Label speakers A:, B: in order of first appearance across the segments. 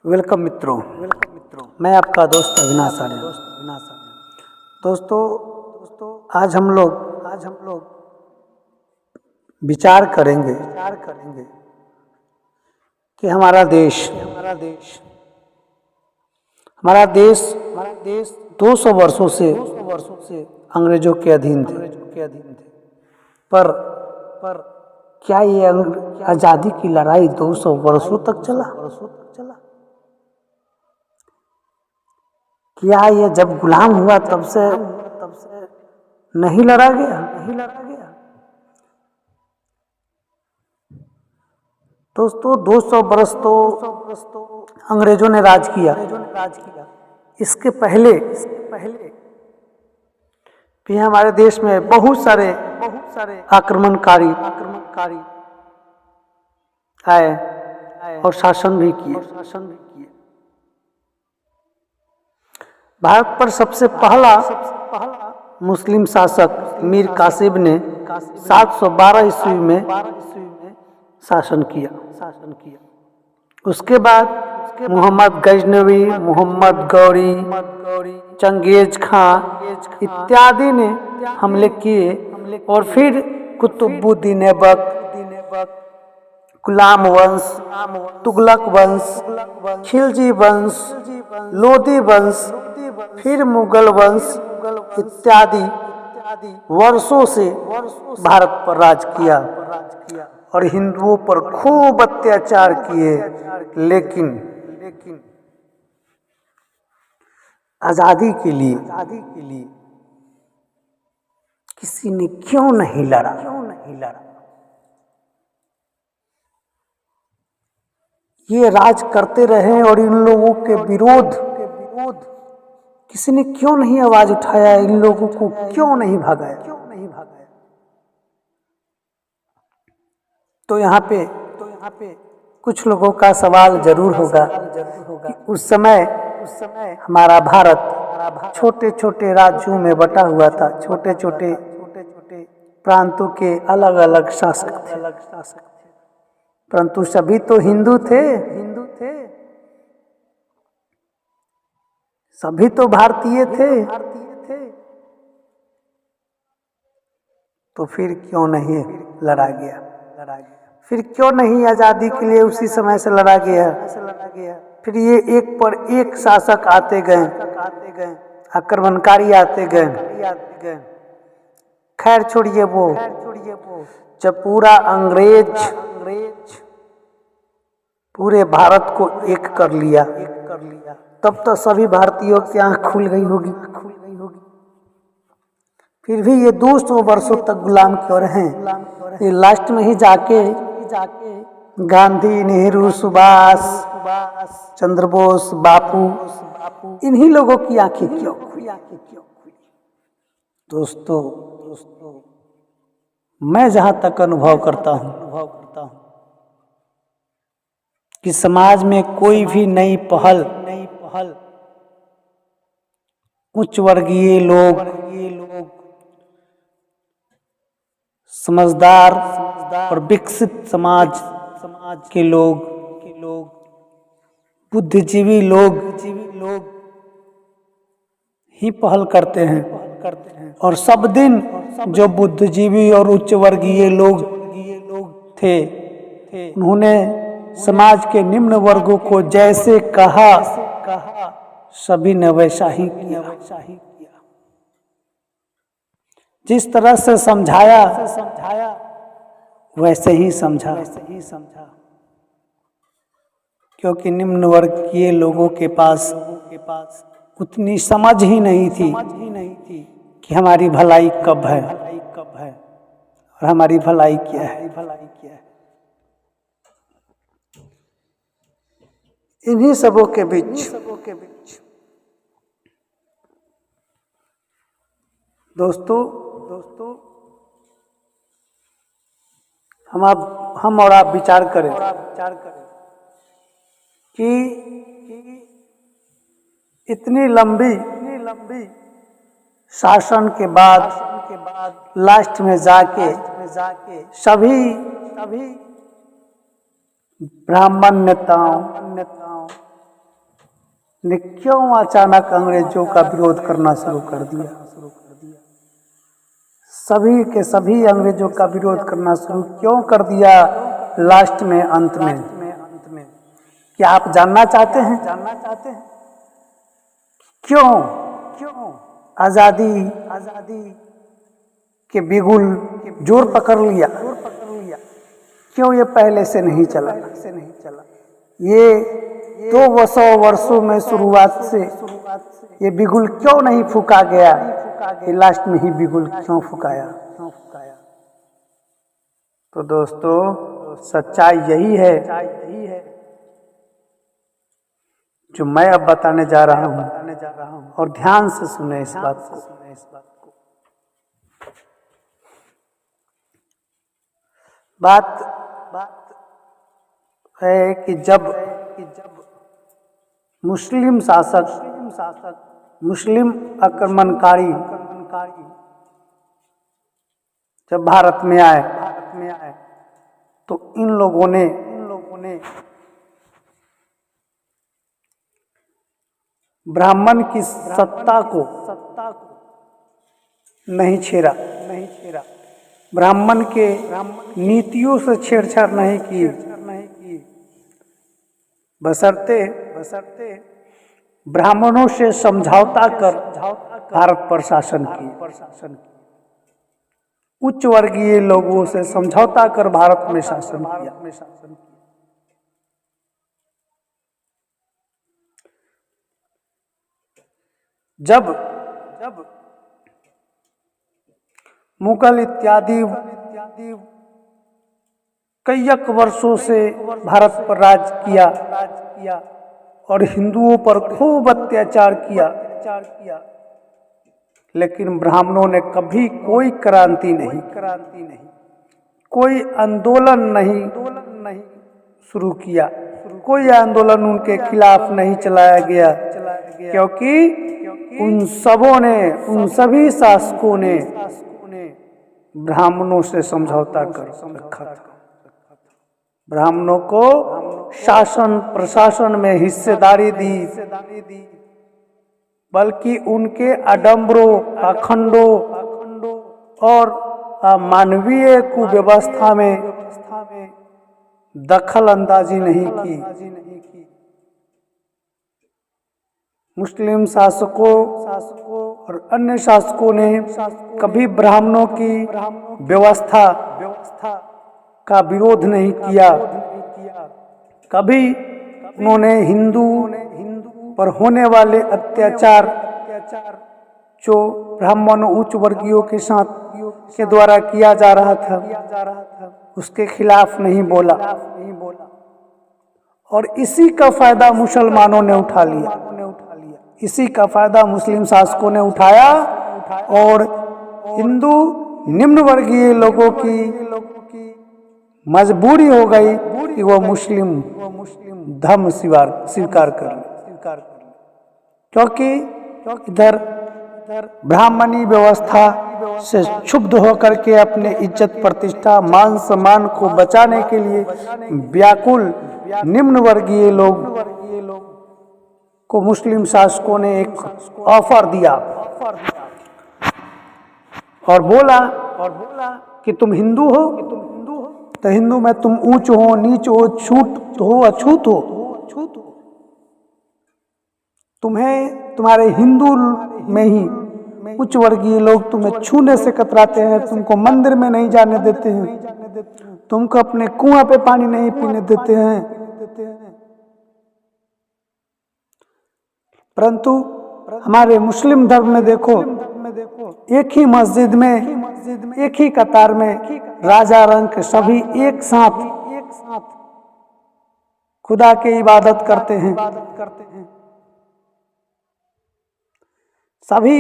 A: Welcome मित्रों। मैं आपका दोस्त अविनाश आर्य। दोस्तों आज हम लोग विचार करेंगे कि हमारा देश 200 वर्षों से अंग्रेजों के अधीन थे। पर क्या ये आज़ादी की लड़ाई 200 वर्षों तक चला? क्या ये जब गुलाम हुआ तब से नहीं लड़ा गया? दोस्तों 200 वर्ष तो अंग्रेजों ने राज किया। इसके पहले भी हमारे देश में बहुत सारे आक्रमणकारी आए और शासन भी किए। भारत पर सबसे पहला मुस्लिम शासक मीर कासिम ने 712 ईस्वी में शासन किया। उसके बाद मोहम्मद गजनवी, मोहम्मद गौरी, चंगेज खां इत्यादि ने हमले किए और फिर कुतुबुद्दीन ऐबक, गुलाम वंश, तुगलक वंश, खिलजी वंश, लोधी वंश, फिर मुगल वंश इत्यादि वर्षों से भारत पर राज किया और हिंदुओं पर खूब अत्याचार किए। लेकिन आजादी के लिए किसी ने क्यों नहीं लड़ा? ये राज करते रहे और इन लोगों के विरोध किसी ने क्यों नहीं आवाज उठाया? इन लोगों को क्यों नहीं भगाया? तो यहाँ पे कुछ लोगों का सवाल जरूर होगा कि उस समय हमारा भारत छोटे छोटे राज्यों में बटा हुआ था। छोटे छोटे प्रांतों के अलग अलग शासक थे, परंतु सभी तो हिंदू थे, सभी तो भारतीय थे। तो फिर क्यों नहीं लड़ा गया? फिर क्यों नहीं आजादी के लिए उसी समय से लड़ा गया? फिर ये एक पर एक शासक आते गए, आक्रमणकारी आते गए। खैर छोड़िए वो, जब पूरा अंग्रेज पूरे भारत को एक कर लिया तब तो सभी भारतीयों की आंख खुल गई होगी। फिर भी ये 200 वर्षों तक गुलाम क्यों रहे? ये लास्ट में ही जाके गांधी, नेहरू, सुभाष चंद्र बोस, बापू इन्हीं लोगों की आंखें क्यों खुली? दोस्तों मैं जहां तक अनुभव करता हूं कि समाज में कोई भी नई पहल उच्च वर्गीय लोग, समझदार और विकसित समाज के लोग, बुद्धिजीवी लोग ही पहल करते हैं। और सब दिन जो बुद्धिजीवी और उच्च वर्गीय लोग थे उन्होंने समाज के निम्न वर्गों को जैसे कहा सभी ने वैसा ही किया। जिस तरह से समझाया वैसे ही समझा, क्योंकि निम्न वर्गीय लोगों के पास उतनी समझ ही नहीं थी कि हमारी भलाई कब है और हमारी भलाई क्या है। इन्हीं सबों के बीच दोस्तों हम और आप विचार करें कि इतनी लंबी शासन के बाद लास्ट में जाके सभी ब्राह्मण नेताओं, ने क्यों अचानक अंग्रेजों का विरोध करना शुरू कर दिया। सभी के सभी अंग्रेजों का विरोध करना शुरू क्यों कर दिया लास्ट में, अंत में? क्या आप जानना चाहते हैं? क्यों आजादी के बिगुल जोर पकड़ लिया? क्यों ये पहले से नहीं चला? ये 200 वर्षों में शुरुआत से ये बिगुल क्यों नहीं फूका गया? ये लास्ट में ही बिगुल क्यों फुकाया? तो दोस्तों, सच्चाई यही है जो मैं अब बताने जा रहा हूँ, और ध्यान से सुने इस बात को। बात है कि जब मुस्लिम शासक, मुस्लिम आक्रमणकारी जब भारत में आए तो इन लोगों ने ब्राह्मण की सत्ता को नहीं छेड़ा, ब्राह्मण के नीतियों से छेड़छाड़ नहीं की, बशर्ते ब्राह्मणों से समझौता कर भारत पर शासन की, उच्च वर्गीय लोगों से समझौता कर भारत में शासन किया। जब मुगल इत्यादि कईक वर्षों से भारत पर राज किया और हिंदुओं पर खूब अत्याचार किया, लेकिन ब्राह्मणों ने कभी कोई क्रांति नहीं, कोई आंदोलन नहीं शुरू किया, कोई आंदोलन उनके खिलाफ नहीं चलाया गया, क्योंकि उन सभी शासकों ने ब्राह्मणों से समझौता कर रखा था। ब्राह्मणों को शासन प्रशासन में हिस्सेदारी दी, बल्कि उनके आडंबरों, पाखंडों और मानवीय कुव्यवस्था में दखल अंदाजी नहीं की। मुस्लिम शासकों और अन्य शासकों ने कभी ब्राह्मणों की व्यवस्था का विरोध नहीं किया, कभी उन्होंने हिंदू पर होने वाले अत्याचार जो ब्राह्मण उच्च वर्गीयों के साथ के द्वारा किया जा रहा था उसके खिलाफ नहीं बोला, और इसी का फायदा मुसलमानों ने उठा लिया, इसी का फायदा मुस्लिम शासकों ने उठाया और हिंदू निम्न वर्गीय लोगों की मजबूरी हो गई कि वो मुस्लिम धर्म स्वीकार कर ले, क्योंकि इधर ब्राह्मणी व्यवस्था से क्षुब्ध होकर के अपने इज्जत प्रतिष्ठा मान सम्मान को बचाने के लिए व्याकुल निम्न वर्गीय लोग को मुस्लिम शासकों ने एक ऑफर दिया और बोला कि तुम हिंदू हो तो हिंदू में तुम ऊंच हो नीच हो छूत हो अछूत हो, तुम्हें तुम्हारे हिंदू में ही उच्च वर्गीय लोग तुम्हें छूने से कतराते हैं, तुमको मंदिर में नहीं जाने देते हैं, तुमको अपने कुआं पे पानी नहीं पीने देते हैं। परंतु हमारे मुस्लिम धर्म में देखो, एक ही मस्जिद में एक ही कतार में राजा रंक सभी एक साथ खुदा की इबादत करते हैं, सभी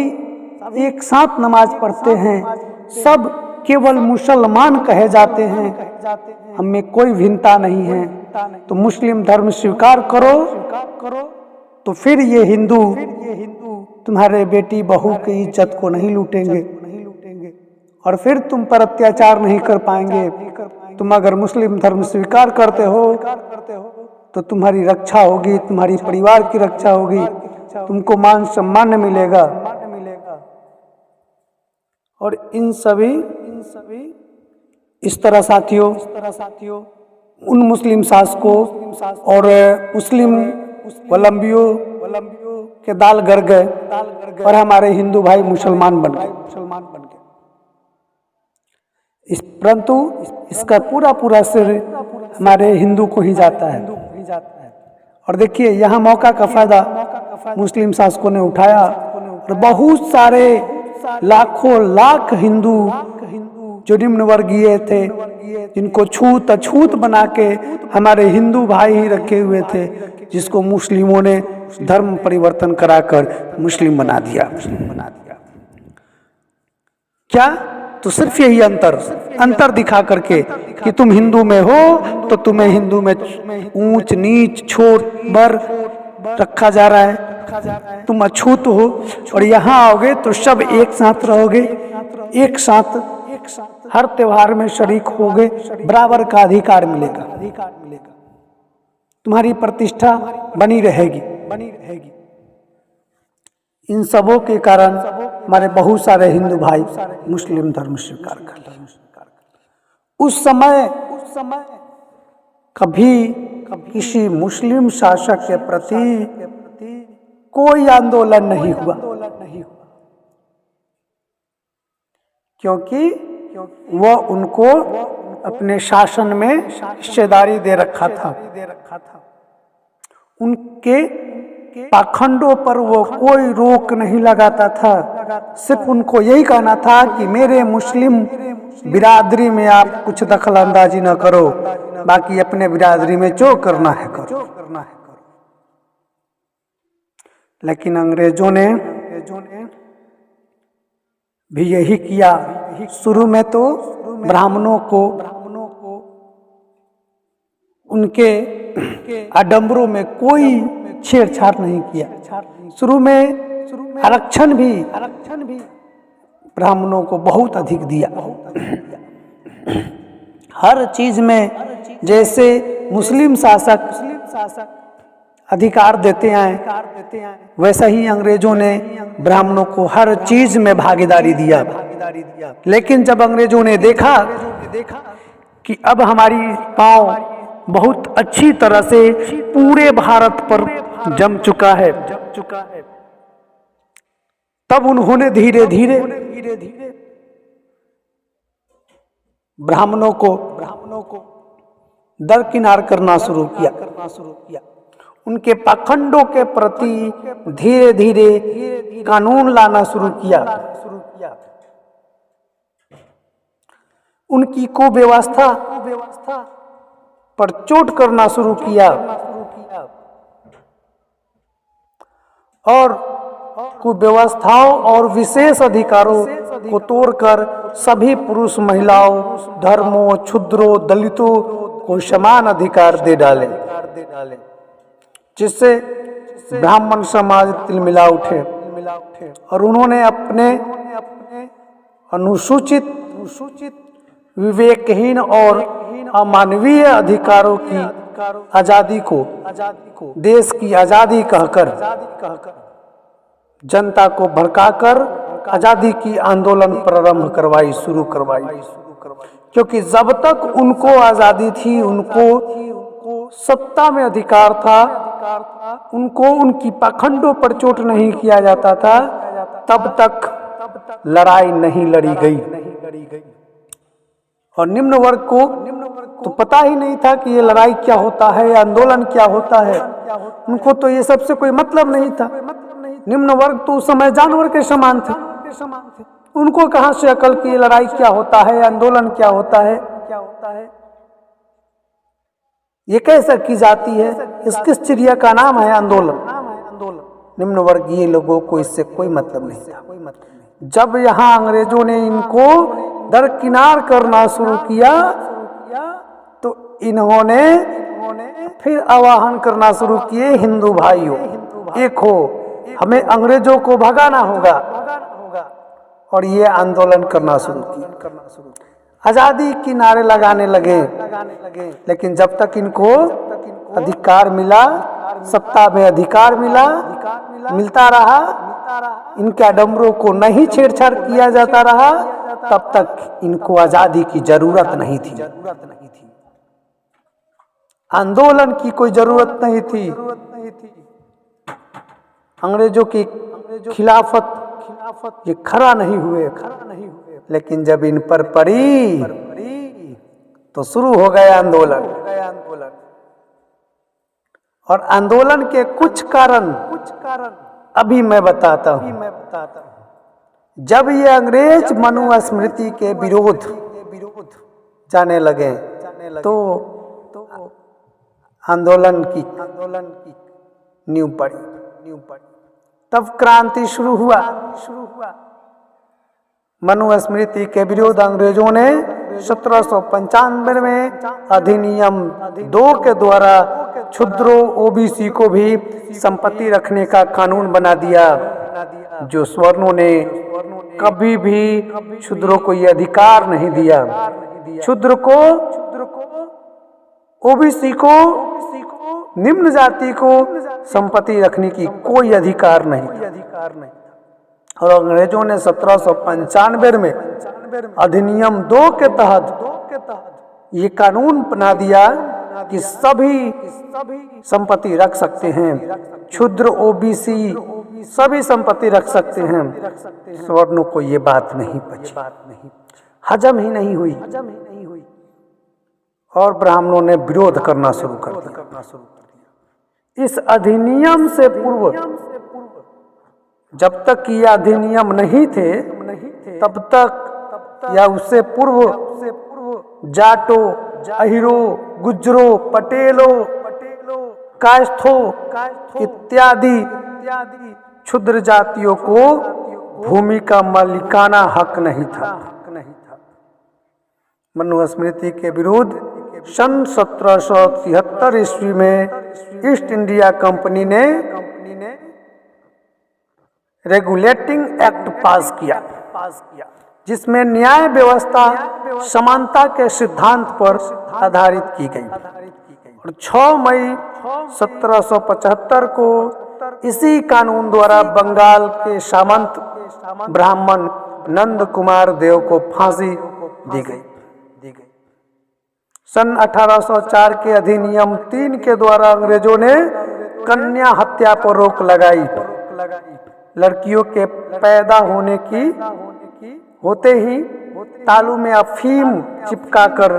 A: एक साथ नमाज पढ़ते हैं, सब केवल मुसलमान कहे जाते हैं, हमें कोई भिन्नता नहीं है। तो मुस्लिम धर्म स्वीकार करो तो फिर ये हिंदू तुम्हारे बेटी बहू की इज्जत को नहीं लूटेंगे और फिर तुम पर अत्याचार नहीं कर पाएंगे। तुम अगर मुस्लिम धर्म स्वीकार करते हो तो तुम्हारी रक्षा होगी, तुम्हारी परिवार की रक्षा होगी, तुमको मान सम्मान मिलेगा। और इन सभी इस तरह साथियों उन मुस्लिम शासकों और मुस्लिम वलंबियों के दाल गड़ गए और हमारे हिंदू भाई मुसलमान बन गए। परंतु इसका पूरा श्रेय हमारे हिंदू को ही जाता है। और देखिए यहाँ मौका का फायदा मुस्लिम शासकों ने उठाया और बहुत सारे लाखों लाख हिंदू जो निम्न वर्गीय थे, जिनको छूत अछूत बना के हमारे हिंदू भाई ही रखे हुए थे, जिसको मुस्लिमों ने धर्म परिवर्तन कराकर मुस्लिम बना दिया। क्या? तो सिर्फ यही अंतर दिखा करके कि तुम हिंदू में हो तो तुम्हें हिंदू में ऊंच नीच छोट बर रखा जा रहा है, तुम अछूत हो, और यहाँ आओगे तो सब एक साथ रहोगे, एक साथ हर त्योहार में शरीक होगे, बराबर का अधिकार मिलेगा, तुम्हारी प्रतिष्ठा बनी रहेगी। इन सबों के कारण हमारे बहुत सारे हिंदू भाई मुस्लिम धर्म स्वीकार कर रहे हैं। उस समय कभी किसी मुस्लिम शासक के प्रति कोई आंदोलन नहीं हुआ, क्योंकि वह उनको अपने शासन में हिस्सेदारी दे रखा था। उनके पाखंडों पर वो कोई रोक नहीं लगाता था, सिर्फ उनको यही कहना था कि मेरे मुस्लिम बिरादरी में आप कुछ दखल अंदाजी न करो, बाकी अपने बिरादरी में जो करना है करो। लेकिन अंग्रेजों ने भी यही किया। शुरू में तो ब्राह्मणों को उनके आडंबरों में कोई छेड़छाड़ नहीं किया। शुरू में आरक्षण भी ब्राह्मणों को बहुत अधिक दिया। हर चीज में जैसे मुस्लिम शासक अधिकार देते हैं, वैसा ही अंग्रेजों ने ब्राह्मणों को हर चीज में भागीदारी दिया। लेकिन जब अंग्रेजों ने देखा कि अब हमारी पांव बहुत अच्छी तरह से पूरे भारत पर जम चुका है, तब उन्होंने धीरे धीरे ब्राह्मणों को दरकिनार करना शुरू किया। उनके पाखंडों के प्रति धीरे धीरे कानून लाना शुरू किया। उनकी कुव्यवस्था पर चोट करना शुरू किया और कुव्यवस्थाओं और विशेष अधिकारों को तोड़कर सभी पुरुष महिलाओं, धर्मों, क्षुद्रों, दलितों को समान अधिकार दे डाले, जिससे ब्राह्मण समाज तिलमिला उठे और उन्होंने अपने अनुसूचित, विवेकहीन और अमानवीय अधिकारों की आजादी को देश की आजादी कहकर जनता को भड़काकर आजादी की आंदोलन प्रारंभ शुरू करवाई। क्योंकि जब तक उनको आजादी थी, उनको सत्ता में अधिकार था, उनको उनकी पाखंडों पर चोट नहीं किया जाता था, तब तक लड़ाई नहीं लड़ी गई। और निम्न वर्ग को तो पता ही नहीं था कि ये लड़ाई क्या होता है, आंदोलन क्या होता है। उनको तो ये सबसे कोई मतलब नहीं था। निम्न वर्ग तो उस समय जानवर के समान थे। उनको कहां से अकल की लड़ाई क्या होता है, आंदोलन क्या होता है, ये कैसे की जाती है, किस चिड़िया का नाम है आंदोलन। निम्न वर्गीय लोगों को इससे कोई मतलब नहीं था। जब यहाँ अंग्रेजों ने इनको दरकिनार करना शुरू किया तो इन्होंने फिर आवाहन करना शुरू किए, हिंदू भाइयों एक हो, हमें अंग्रेजों को भगाना होगा। और ये आंदोलन करना शुरू किया, आजादी की नारे लगाने लगे। लेकिन जब तक इनको अधिकार मिला, सत्ता में अधिकार मिला, मिलता रहा, इनके आडंबरों को नहीं छेड़छाड़ किया जाता रहा, तब तक इनको आजादी की जरूरत नहीं थी। आंदोलन की कोई जरूरत नहीं थी। अंग्रेजों की खिलाफत ये खड़ा नहीं हुए। लेकिन जब इन पर पड़ी तो शुरू हो गया आंदोलन। और आंदोलन के कुछ कारण अभी मैं बताता हूं। जब ये अंग्रेज मनुस्मृति के विरोध जाने लगे तो आंदोलन की नींव पड़ी। तब क्रांति शुरू हुआ। मनुस्मृति के विरोध अंग्रेजों ने 1795 में अधिनियम 2 के द्वारा क्षुद्रों ओबीसी को भी संपत्ति रखने का कानून बना दिया, जो सवर्णों ने कभी भी क्षुद्रों को ये अधिकार नहीं दिया। क्षुद्र को, ओबीसी को, निम्न जाति को संपत्ति रखने की कोई अधिकार नहीं। और अंग्रेजों ने 1795 में अधिनियम 2 के तहत ये कानून बना दिया कि सभी संपत्ति रख सकते हैं। क्षुद्र ओबीसी सभी संपत्ति रख सकते हैं। सवर्णों को ये बात नहीं पची, हजम ही नहीं हुई और ब्राह्मणों ने विरोध करना शुरू कर दिया। इस अधिनियम से पूर्व, जब तक ये अधिनियम नहीं थे, तब तक या उससे पूर्व जाटो, अहिरो, गुज्जरों, पटेलों, कायस्थों इत्यादि क्षुद्र जातियों को भूमि का मालिकाना हक नहीं था। मनुस्मृति के विरुद्ध सन 1773 ईस्वी में ईस्ट इंडिया कंपनी ने रेगुलेटिंग एक्ट पास किया, जिसमें न्याय व्यवस्था समानता के सिद्धांत पर आधारित की गई। और 6 मई 1775 को इसी कानून द्वारा बंगाल के सामंत ब्राह्मण नंद कुमार देव को फांसी दी गई। सन 1804 के अधिनियम 3 के द्वारा अंग्रेजों ने कन्या हत्या पर रोक लगाई। लड़कियों के पैदा होते ही तालू में अफीम चिपकाकर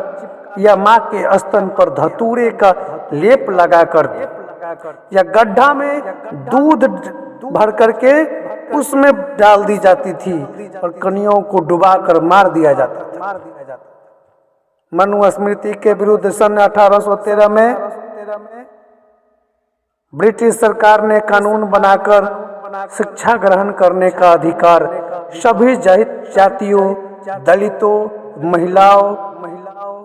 A: या मां के स्तन पर धतूरे का लेप लगाकर या गड्ढा में दूध भर करके उसमें डाल दी जाती थी और कन्याओं को डुबाकर मार दिया जाता था। मनुस्मृति के विरुद्ध सन 1813 में ब्रिटिश सरकार ने कानून बनाकर शिक्षा ग्रहण करने का अधिकार सभी जातियों, दलितों, महिलाओं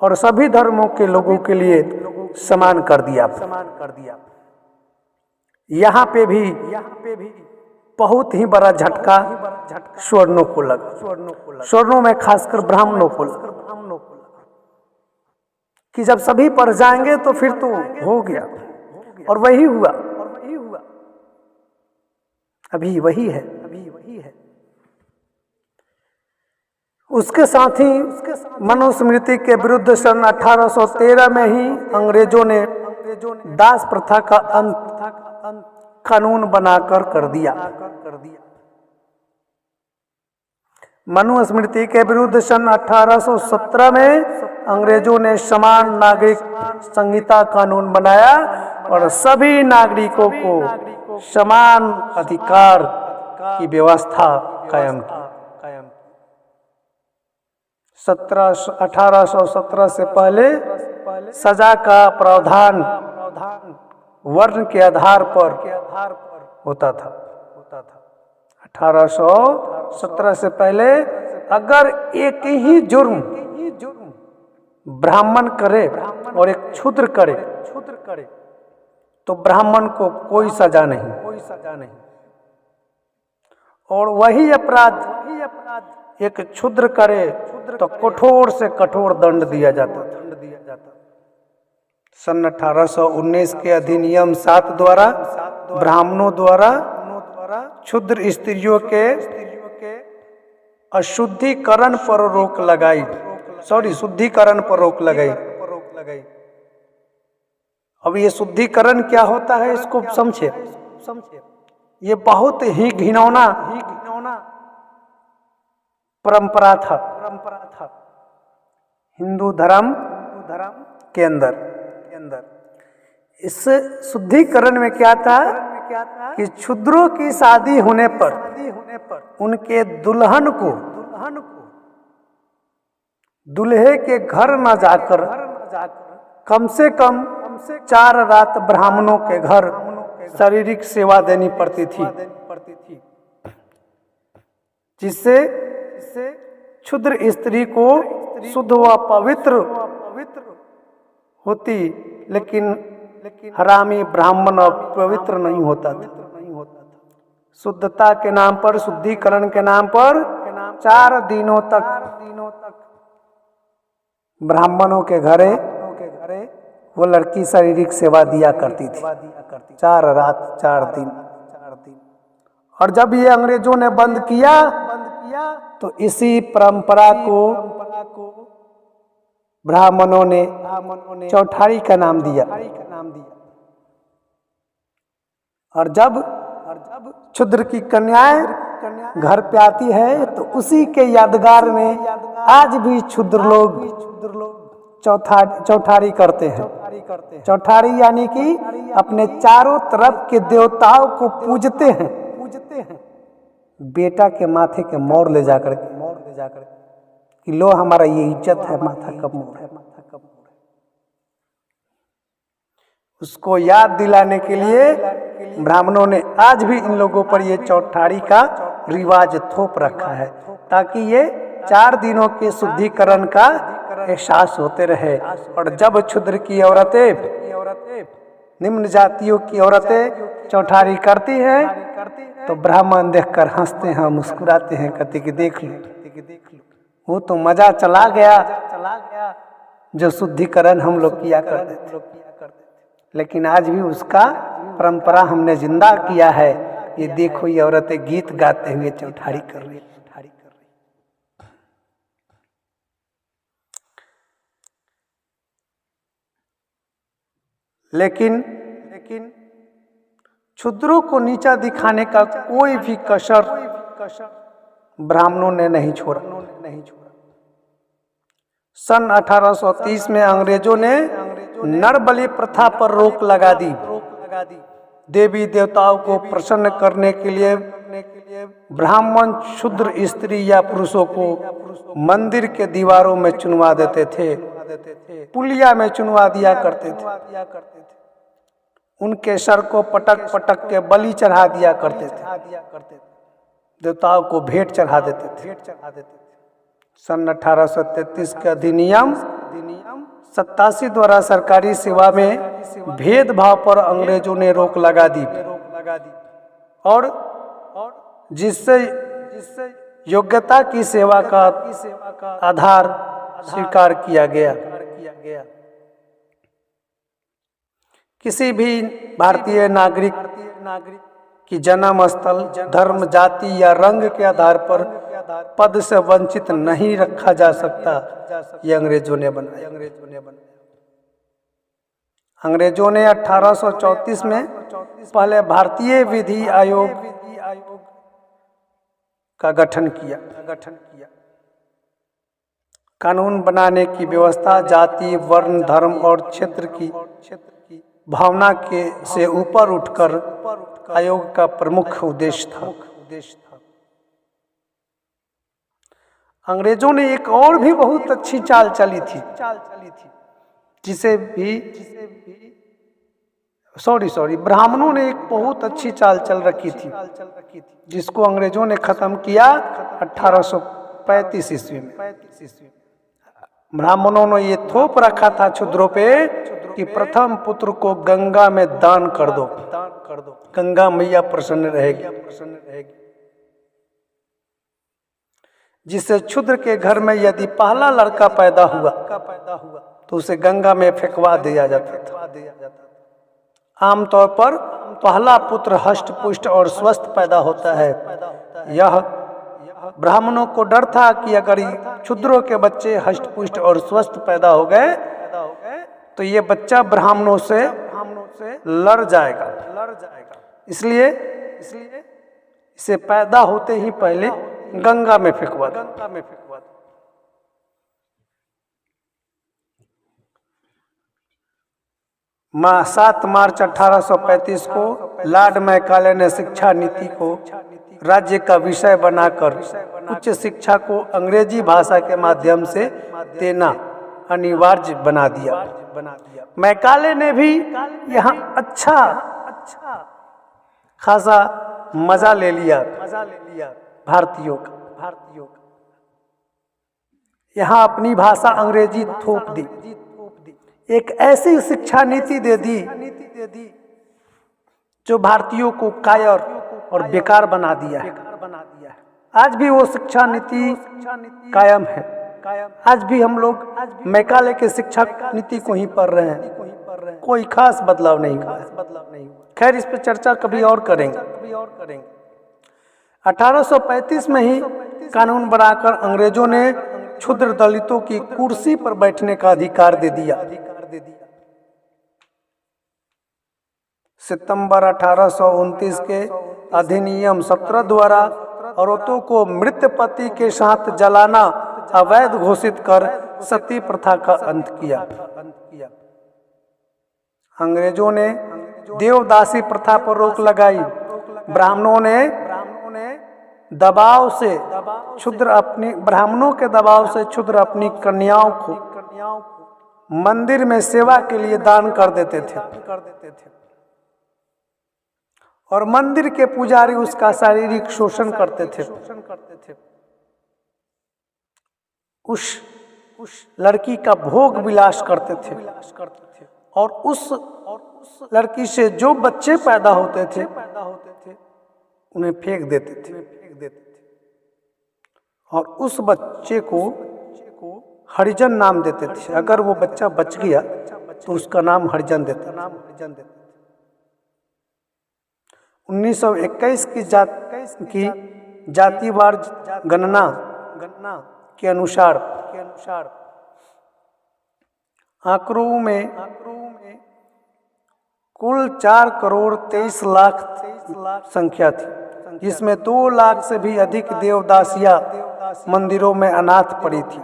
A: और सभी धर्मों के लोगों के लिए समान कर दिया। यहाँ पे भी बहुत ही बड़ा झटका सवर्णों को लगा। सवर्णों में खासकर ब्राह्मणों को लगा कि जब सभी पढ़ जाएंगे तो फिर तो हो गया। और वही हुआ, अभी वही है। उसके साथ ही मनुस्मृति के विरुद्ध सन 1813 में ही अंग्रेजों ने दास प्रथा का अंत कानून बनाकर कर दिया। मनुस्मृति के विरुद्ध सन 1817 में अंग्रेजों ने समान नागरिक संहिता कानून बनाया और सभी नागरिकों को समान अधिकार की व्यवस्था कायम की। 1817 से पहले सजा का प्रावधान वर्ण के आधार पर होता था। 1817 से पहले अगर एक ही जुर्म ब्राह्मण करे और एक क्षुद्र करे तो ब्राह्मण को कोई सजा नहीं, और वही अपराध एक क्षुद्र करे तो कठोर से कठोर दंड दिया जाता था। सन 1819 के अधिनियम 7 द्वारा ब्राह्मणों द्वारा क्षुद्र स्त्रियों के अशुद्धिकरण पर रोक लगाई, शुद्धिकरण पर रोक लगाई। अब ये शुद्धिकरण क्या होता है इसको समझे। ये बहुत ही घिनौना परंपरा था हिंदू धर्म के अंदर। इस शुद्धिकरण में क्या था कि क्षुद्रों की शादी होने पर उनके दुल्हन को दूल्हे के घर न जाकर कम से कम 4 रात ब्राह्मणों के घर शारीरिक सेवा देनी पड़ती थी, जिससे क्षुद्र स्त्री को शुद्ध व पवित्र होती, लेकिन हरामी ब्राह्मण पवित्र नहीं होता था। शुद्धता के नाम पर, शुद्धिकरण के नाम पर 4 दिनों तक ब्राह्मणों के घरे वो लड़की शारीरिक सेवा दिया करती थी, 4 रात 4 दिन। और जब ये अंग्रेजों ने बंद किया तो इसी परंपरा को ब्राह्मणों ने चौठारी का नाम दिया। और जब क्षुद्र की कन्याएं घर पे आती है तो उसी के यादगार में आज भी क्षुद्र लोग चौठारी करते हैं। चौठारी यानी कि अपने चारों तरफ के देवताओं को पूजते हैं, बेटा के माथे के मोर ले जाकर कि लो हमारा ये इज्जत है, माथा कब मोर है। उसको याद दिलाने के लिए ब्राह्मणों ने आज भी इन लोगों पर ये चौठारी का रिवाज थोप रखा है, ताकि ये 4 दिनों के शुद्धिकरण का एहसास होते रहे। और जब क्षुद्र की औरतें, निम्न जातियों की औरतें चौठारी करती हैं तो ब्राह्मण देखकर हंसते हैं, मुस्कुराते हैं, कहते कि देख लो वो तो मजा चला गया जो शुद्धिकरण हम लोग किया करते थे। लेकिन आज भी उसका परंपरा हमने जिंदा किया है। ये देखो ये औरतें गीत गाते हुए चौठारी कर रही। लेकिन क्षुद्रों को नीचा दिखाने का कोई भी कसर ब्राह्मणों ने नहीं छोड़ा। सन 1830 में अंग्रेजों ने नरबलि प्रथा पर रोक लगा दी। देवी देवताओं को प्रसन्न करने के लिए ब्राह्मण क्षुद्र स्त्री या पुरुषों को मंदिर के दीवारों में चुनवा देते थे, पुलिया में चुनवा दिया करते थे, उनके सर को पटक पटक के बलि चढ़ा दिया करते थे, देवताओं को भेंट चढ़ा देते थे। सन 1833 का अधिनियम 87 द्वारा सरकारी सेवा में भेदभाव पर अंग्रेजों ने रोक लगा दी और जिससे योग्यता की सेवा का आधार स्वीकार किया गया। किसी भी भारतीय नागरिक की जन्म स्थल, धर्म, जाति या रंग के आधार पर पद से वंचित नहीं रखा जा सकता। ये अंग्रेजों ने बनाया। अंग्रेजों ने 1834 में पहले भारतीय विधि आयोग का गठन किया। कानून बनाने की व्यवस्था जाति, वर्ण, धर्म और क्षेत्र की भावना के से ऊपर उठकर आयोग का प्रमुख उद्देश्य था। अंग्रेजों ने एक और भी बहुत अच्छी चाल चली थी, ब्राह्मणों ने एक बहुत अच्छी चाल चल रखी थी, जिसको अंग्रेजों ने खत्म किया 1835 ईस्वी में। ब्राह्मणों ने ये थोप रखा था क्षुद्रों पे कि प्रथम पुत्र को गंगा में दान कर दो, गंगा मैया प्रसन्न रहेगी। जिससे क्षुद्र के घर में यदि पहला लड़का पैदा हुआ तो उसे गंगा में फेंकवा दिया जाता था। आमतौर पर पहला पुत्र हष्ट पुष्ट और स्वस्थ पैदा होता है। यह ब्राह्मणों को डर था कि अगर क्षुद्रों के बच्चे हष्ट पुष्ट और स्वस्थ पैदा हो गए तो ये बच्चा ब्राह्मणों से लड़ जाएगा। इसलिए इसे पैदा होते ही पहले गंगा में फेंकवा दिया। माह 7 मार्च 1835 को लॉर्ड मैकाले ने शिक्षा नीति को राज्य का विषय बनाकर उच्च शिक्षा को अंग्रेजी भाषा के माध्यम से देना अनिवार्य बना दिया। मैकाले ने भी यहाँ अच्छा खासा मजा ले लिया भारतीयों का। यहाँ अपनी भाषा अंग्रेजी थोप दी, एक ऐसी शिक्षा नीति दे दी जो भारतीयों को कायर और बेकार बना दिया है। आज भी वो शिक्षा नीति कायम है। आज भी हम लोग मैकाले के शिक्षा नीति को ही पढ़ रहे हैं, कोई खास बदलाव नहीं हुआ है। खैर, इस पर चर्चा कभी और करेंगे। 1835 में ही कानून बनाकर अंग्रेजों ने क्षुद्र दलितों की कुर्सी पर बैठने का अधिकार दे दिया। सितंबर 1829 के अधिनियम 17 द्वारा औरतों को मृत पति के साथ जलाना अवैध घोषित कर सती प्रथा का अंत किया। अंग्रेजों ने देवदासी प्रथा पर रोक लगाई। ब्राह्मणों के दबाव से क्षुद्र अपनी कन्याओं को मंदिर में सेवा के लिए दान कर देते थे और मंदिर के पुजारी उसका शारीरिक शोषण करते थे। उस लड़की का भोग विलास करते थे और उस लड़की से जो बच्चे पैदा होते थे उन्हें फेंक देते थे और उस बच्चे को हरिजन नाम देते थे। अगर वो बच्चा बच गया तो उसका नाम हरिजन देते थे। 1921 की जातिवार गणना के अनुसार आंकड़ों में कुल 4 करोड़ 23 लाख संख्या थी, जिसमें 2 लाख से भी अधिक देवदासियां मंदिरों में अनाथ पड़ी थी।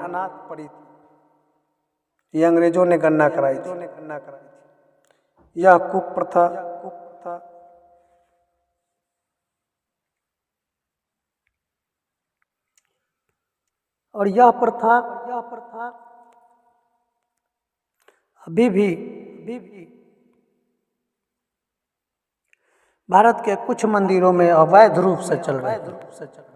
A: ये अंग्रेजों ने गणना कराई थी। यह कुप्रथा और यह प्रथा अभी भी भारत के कुछ मंदिरों में अवैध रूप से चल रही है।